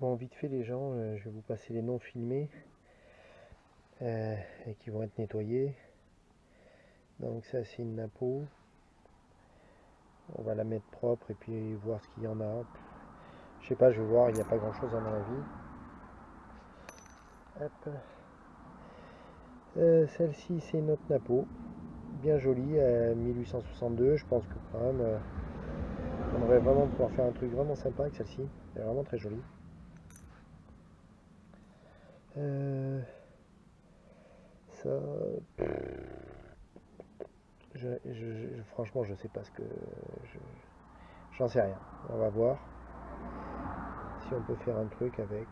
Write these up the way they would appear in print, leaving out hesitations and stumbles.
Bon, vite fait les gens, je vais vous passer les noms filmés et qui vont être nettoyés. Donc ça c'est une napo. On va la mettre propre et puis voir ce qu'il y en a. Je sais pas, je vais voir, il n'y a pas grand chose à mon avis. Hop. Celle-ci c'est une autre napo. Bien jolie, 1862. Je pense que quand même on devrait vraiment pouvoir faire un truc vraiment sympa avec celle-ci. Elle est vraiment très jolie. Euh, ça, franchement je sais pas ce que... je- J'en sais rien. On va voir si on peut faire un truc avec...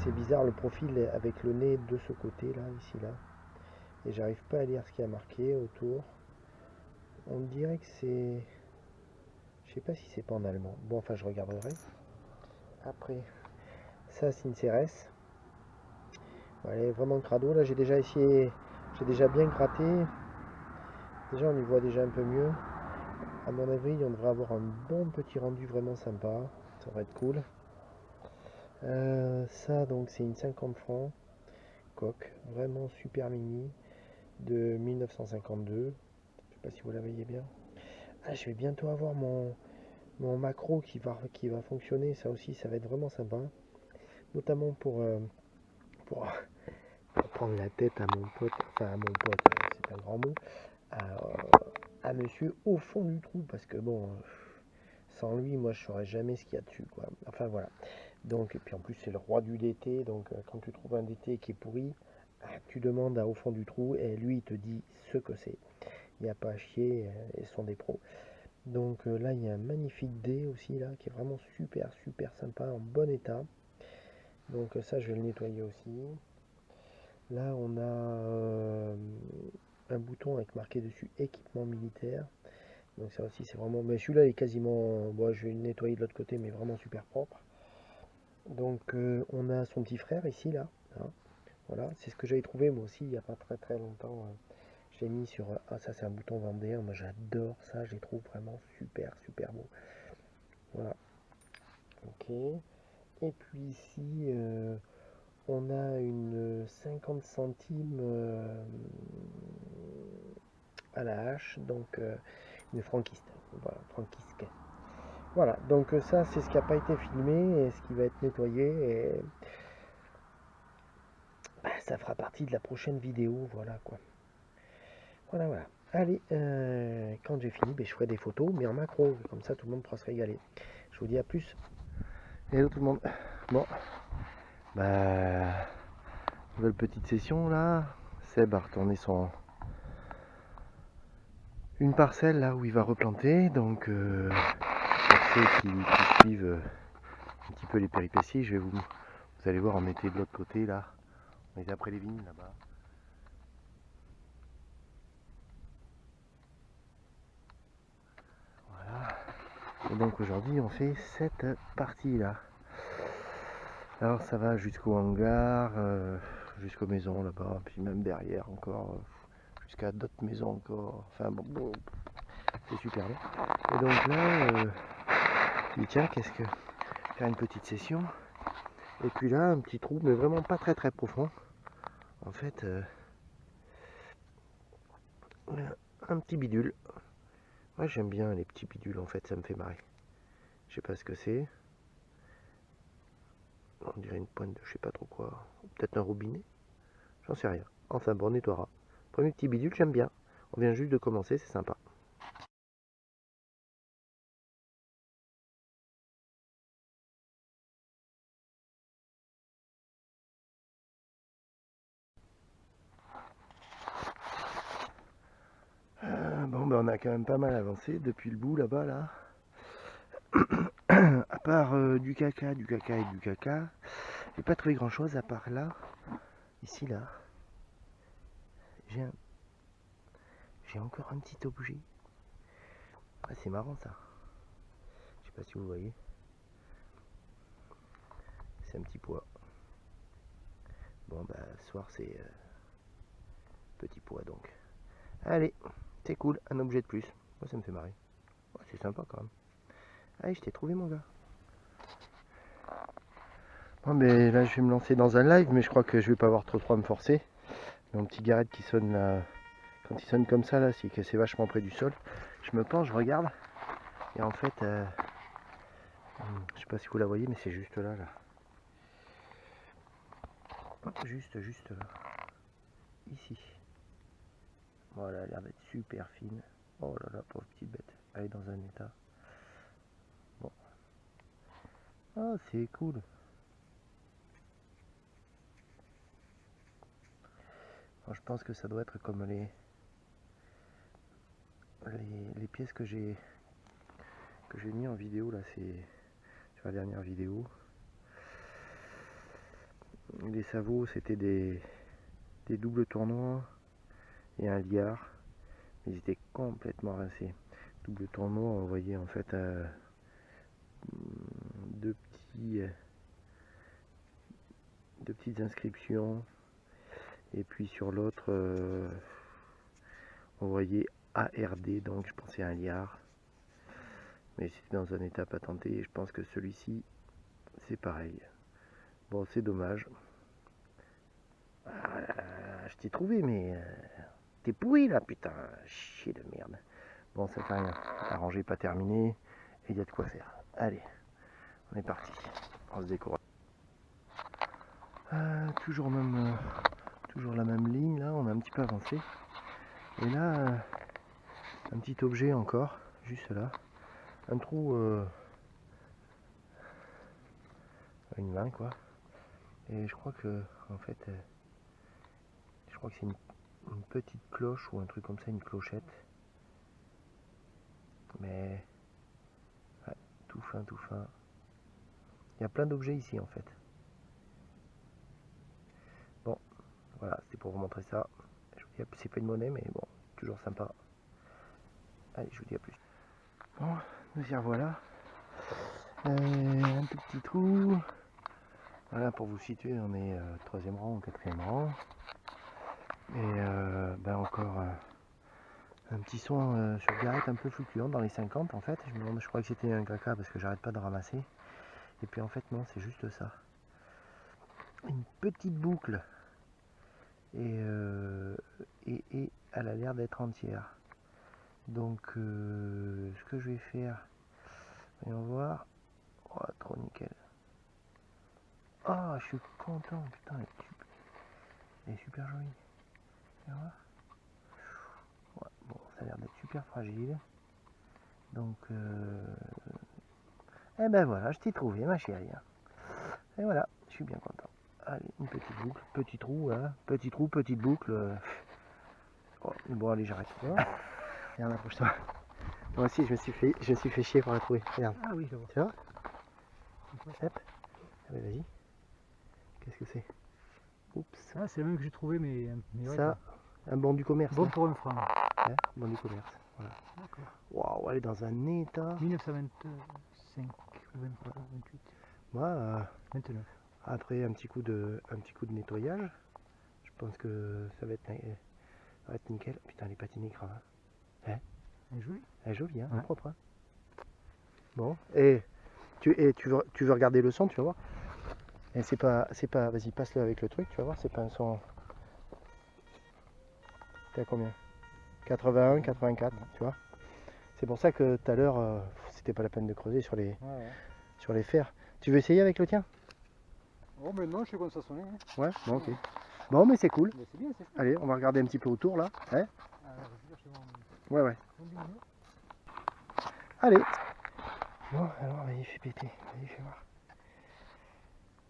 C'est bizarre le profil avec le nez de ce côté là, ici là. Et j'arrive pas à lire ce qu'il y a marqué autour. On dirait que c'est... Je sais pas si c'est pas en allemand. Bon, enfin je regarderai. Après, ça c'est une CRS. Elle est vraiment crado. Là j'ai déjà essayé, j'ai déjà bien gratté. Déjà on y voit déjà un peu mieux. À mon avis, on devrait avoir un bon petit rendu vraiment sympa. Ça va être cool. Ça donc c'est une 50 francs. Coque. Vraiment super mini. De 1952. Je sais pas si vous la voyez bien. Ah, je vais bientôt avoir mon macro qui va fonctionner. Ça aussi, ça va être vraiment sympa. Notamment pour, pour prendre la tête à mon pote. Enfin, à mon pote, c'est un grand mot. À monsieur au fond du trou. Parce que bon, sans lui, moi, je saurais jamais ce qu'il y a dessus, quoi. Enfin, voilà. Donc, et puis en plus, c'est le roi du DT. Donc, quand tu trouves un DT qui est pourri, tu demandes à au fond du trou et lui, il te dit ce que c'est. Il n'y a pas à chier, ils sont des pros. Donc là, il y a un magnifique dé aussi, là, qui est vraiment super, super sympa, en bon état. Donc ça, je vais le nettoyer aussi. Là, on a un bouton avec marqué dessus équipement militaire. Donc ça aussi, c'est vraiment... Mais celui-là, il est quasiment... Bon, je vais le nettoyer de l'autre côté, mais vraiment super propre. Donc on a son petit frère ici, là. Hein. Voilà, c'est ce que j'avais trouvé moi aussi il n'y a pas très très longtemps. Je l'ai mis sur... Ah, ça, c'est un bouton vendéen. Moi, j'adore ça. Je les trouve vraiment super, super beaux. Voilà. Ok. Et puis ici, on a une 50 centimes à la hache, donc une franquiste. Voilà, franquisque. Voilà, donc ça c'est ce qui n'a pas été filmé et ce qui va être nettoyé et bah, ça fera partie de la prochaine vidéo, voilà quoi. Voilà, voilà. Allez, quand j'ai fini, ben, je ferai des photos, mais en macro, comme ça tout le monde pourra se régaler. Je vous dis à plus. Hello tout le monde. Bon, bah, nouvelle petite session là. Seb a retourné une parcelle là où il va replanter. Donc, pour ceux qui suivent un petit peu les péripéties, vous allez voir, on était de l'autre côté là. On était après les vignes là-bas. Voilà. Et donc aujourd'hui, on fait cette partie là. Alors ça va jusqu'au hangar, jusqu'aux maisons là-bas, puis même derrière encore, jusqu'à d'autres maisons encore. Enfin bon, c'est super bien. Et donc là, je dis tiens, qu'est-ce que faire une petite session. Et puis là, un petit trou, mais vraiment pas très très profond. En fait, un petit bidule. Moi j'aime bien les petits bidules, en fait, ça me fait marrer. Je sais pas ce que c'est. On dirait une pointe de je sais pas trop quoi. Peut-être un robinet. J'en sais rien. Enfin bon, on nettoiera. Premier petit bidule, j'aime bien. On vient juste de commencer, c'est sympa. Bon, ben on a quand même pas mal avancé depuis le bout là-bas, là. À part du caca et du caca, j'ai pas trouvé grand-chose à part là. Ici, là. J'ai un... j'ai encore un petit objet. Ah, c'est marrant ça. Je sais pas si vous voyez. C'est un petit pois. Bon, bah, ce soir, c'est petit pois donc. Allez, c'est cool, un objet de plus. Moi, ça me fait marrer. Ouais, c'est sympa quand même. Allez, je t'ai trouvé, mon gars. Bon, mais là je vais me lancer dans un live, mais je crois que je vais pas avoir trop à me forcer. Mon petit garrette qui sonne là, quand il sonne comme ça là, c'est que c'est vachement près du sol. Je me penche, je regarde, et en fait, je sais pas si vous la voyez, mais c'est juste là, là. Juste là, ici. Voilà, elle a l'air d'être super fine. Oh là là, pauvre petite bête, elle est dans un état. Bon. Ah, c'est cool. Alors, je pense que ça doit être comme les pièces que j'ai mis en vidéo là, c'est sur la dernière vidéo. Les sabots c'était des doubles tournois et un liard. Ils étaient complètement rincés. Double tournoi, on voyait en fait deux petites inscriptions. Et puis sur l'autre, on voyait ARD, donc je pensais à un liard. Mais c'était dans un état patenté et je pense que celui-ci, c'est pareil. Bon, c'est dommage. Je t'ai trouvé, mais t'es pourri là, putain. Chier de merde. Bon, ça fait rien. Arrangé, pas terminé. Et il y a de quoi faire. Allez, on est parti. On se découvre. Toujours la même ligne là. On a un petit peu avancé. Et là, un petit objet encore, juste là. Un trou, une main quoi. Et je crois que, en fait, je crois que c'est une petite cloche ou un truc comme ça, une clochette. Mais ouais, tout fin, tout fin. Il y a plein d'objets ici en fait. Bon, voilà, c'était pour vous montrer ça. Je vous dis, c'est pas une monnaie, mais bon, toujours sympa. Allez, je vous dis à plus. Bon, nous y revoilà. Un tout petit trou. Voilà, pour vous situer, on est 3e rang ou 4e rang. Et ben encore un petit son sur garrette un peu fluctuant dans les 50 en fait. Je crois que c'était un caca parce que j'arrête pas de ramasser. Et puis en fait non, c'est juste ça. Une petite boucle. Et elle a l'air d'être entière. Donc ce que je vais faire, voyons voir. Oh, trop nickel. Ah, je suis content, putain, elle est super jolie. Ouais, bon, ça a l'air d'être super fragile. Donc, eh ben voilà, je t'ai trouvé, ma chérie. Et voilà, je suis bien content. Allez, une petite boucle, petit trou, hein, petit trou, petite boucle. Oh, bon, allez, j'arrête. Regarde, approche-toi. Moi aussi, je me suis fait chier pour la trouver. Regarde. Ah oui, je vois. Tu vois? Hop. Allez, vas-y. Qu'est-ce que c'est? Oups. Ah, c'est le même que j'ai trouvé, mais ouais, ça, un bon du commerce. bon là. pour un franc. Ouais, bon du commerce. Voilà. D'accord. Waouh, elle est dans un état. 1925 ou 23, 28, Moi, 29. après un petit coup de nettoyage, je pense que ça va être nickel. Putain, elle est patinée grave. Elle est jolie. Elle est jolie, hein, Ouais. propre. Hein. Bon, et tu veux regarder le son, tu vas voir. Et c'est pas, vas-y, passe-le avec le truc, tu vas voir, c'est pas un son. T'es à combien? 81, 84, tu vois. C'est pour ça que tout à l'heure, c'était pas la peine de creuser sur les fers. Tu veux essayer avec le tien? Oh, mais non, je sais comment ça sonnait. Hein. Ouais, bon, ok. Bon, mais c'est cool. Mais c'est bien, c'est chouette. Allez, on va regarder un petit peu autour là. Hein? Ouais, ouais. Allez. Bon, alors, il fait péter. Vas-y, fais voir.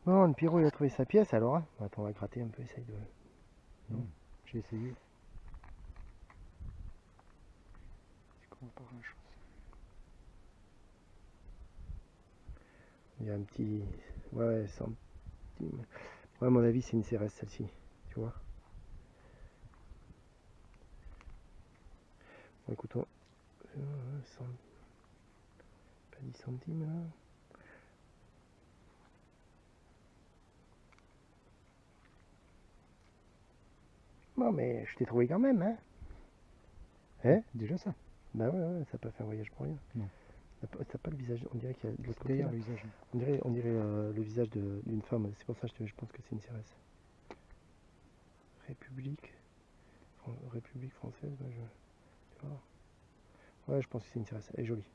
Bon, le Pierrot, il a trouvé sa pièce alors. Hein. Attends, on va gratter un peu, essaye de. Non, j'ai essayé. Pas grand chose. Il y a un petit. Ouais, centime. Ouais, à mon avis, c'est une CRS celle-ci. Tu vois. Bon, écoutons. Pas 10 centimes là. Bon, mais je t'ai trouvé quand même, hein. Hein? Déjà ça. Bah ouais, ça n'a pas fait un voyage pour rien. Non. T'as pas le visage, on dirait qu'il y a de l'autre côté. Derrière Là. le visage. On dirait le visage d'une femme, c'est pour ça que je pense que c'est une CRS. République française, bah tu vois. Ouais, je pense que c'est une CRS, elle est jolie.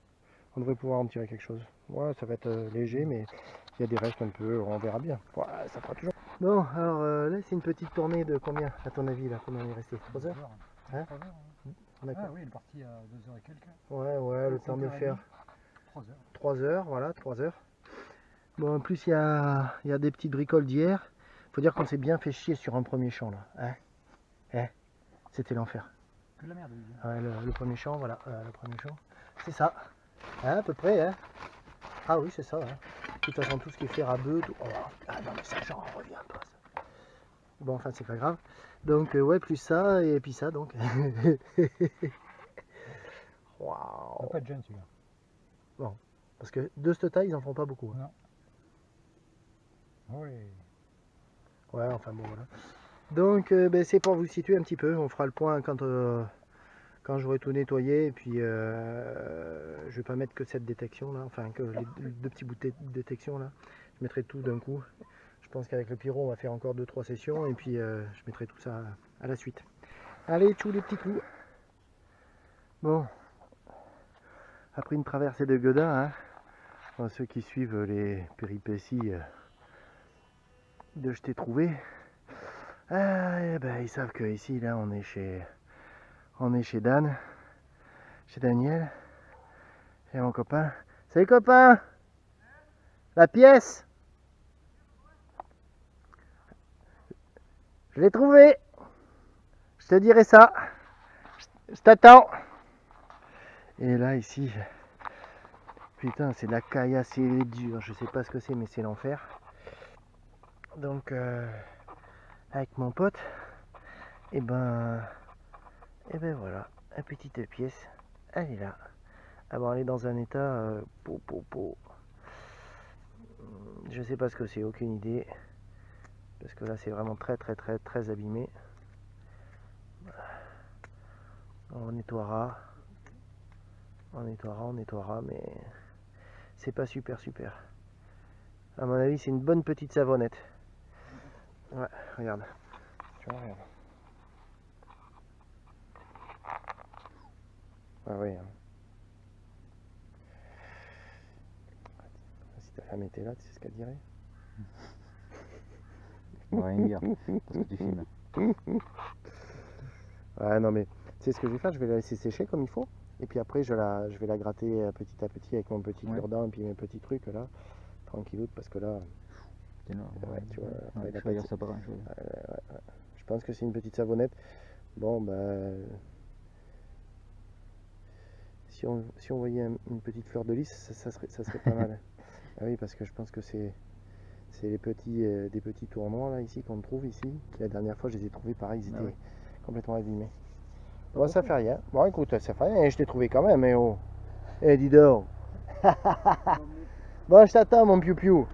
On devrait pouvoir en tirer quelque chose. Ouais, ça va être léger, mais il y a des restes un peu, on verra bien. Ouais, ça fera toujours. Bon, alors là, c'est une petite tournée de combien, à ton avis, là, combien on est resté? 3 heures? Hein? 3 heures. Ah oui, il est parti à 2 heures et quelques. Ouais, le temps de faire 3 heures. 3 heures, voilà, 3 heures. Bon, en plus, il y a des petites bricoles d'hier. Faut dire qu'on s'est bien fait chier sur un premier champ, là. C'était l'enfer. Que de la merde, lui. Ouais, le premier champ, voilà, le premier champ. C'est ça, hein, à peu près, hein. Ah oui, c'est ça, hein. De toute façon, tout ce qui est fer à bœuf, tout... Oh, ah non, mais ça, j'en reviens pas, ça. Bon, enfin, c'est pas grave. Donc, ouais, plus ça, et puis ça, donc. Waouh. Ça va pas être jeune, celui-là. Bon, parce que de cette taille, ils en font pas beaucoup. Hein. Non. Oui. Ouais, enfin, bon, voilà. Donc, ben, c'est pour vous situer un petit peu. On fera le point quand j'aurai tout nettoyé. Et puis, je vais pas mettre que cette détection là, enfin que les deux petits bouts de détection là. Je mettrai tout d'un coup. Je pense qu'avec le pyro, on va faire encore 2-3 sessions. Et puis, je mettrai tout ça à la suite. Allez, tchou les petits clous. Bon. Après une traversée de Godin, hein, ceux qui suivent les péripéties de Je t'ai trouvé, ben, ils savent que ici, là, on est chez Dan, chez Daniel, et mon copain. Salut copain, la pièce, je l'ai trouvée. Je te dirai ça. Je t'attends. Et là, ici, putain, c'est de la caillasse, c'est dur. Je sais pas ce que c'est, mais c'est l'enfer. Donc, avec mon pote, et ben voilà, la petite pièce, elle est là. Ah bon, elle est dans un état, je sais pas ce que c'est, aucune idée. Parce que là, c'est vraiment très abîmé. On nettoiera, mais c'est pas super. À mon avis, c'est une bonne petite savonnette. Ouais, regarde. Tu vois, regarde. Ah oui. Hein. Si ta femme était là, tu sais ce qu'elle dirait? On va rien dire, parce que tu filmes. Ouais, non mais, tu sais ce que je vais faire? Je vais la laisser sécher comme il faut. Et puis après, je vais la gratter petit à petit avec mon petit cure-dent et puis mes petits trucs là. Tranquillou, parce que là... Ouais, tu vois, après, je pense que c'est une petite savonnette. Bon, bah... Si on voyait une petite fleur de lys, ça serait pas mal. Ah oui, parce que je pense que c'est des petits tournois là ici qu'on trouve ici. La dernière fois, je les ai trouvés pareil, ils étaient complètement abîmés. Bon, ça fait rien. Bon, écoute, ça fait rien. Je t'ai trouvé quand même, oh. Eh, dis donc. Bon, je t'attends, mon piou-piou.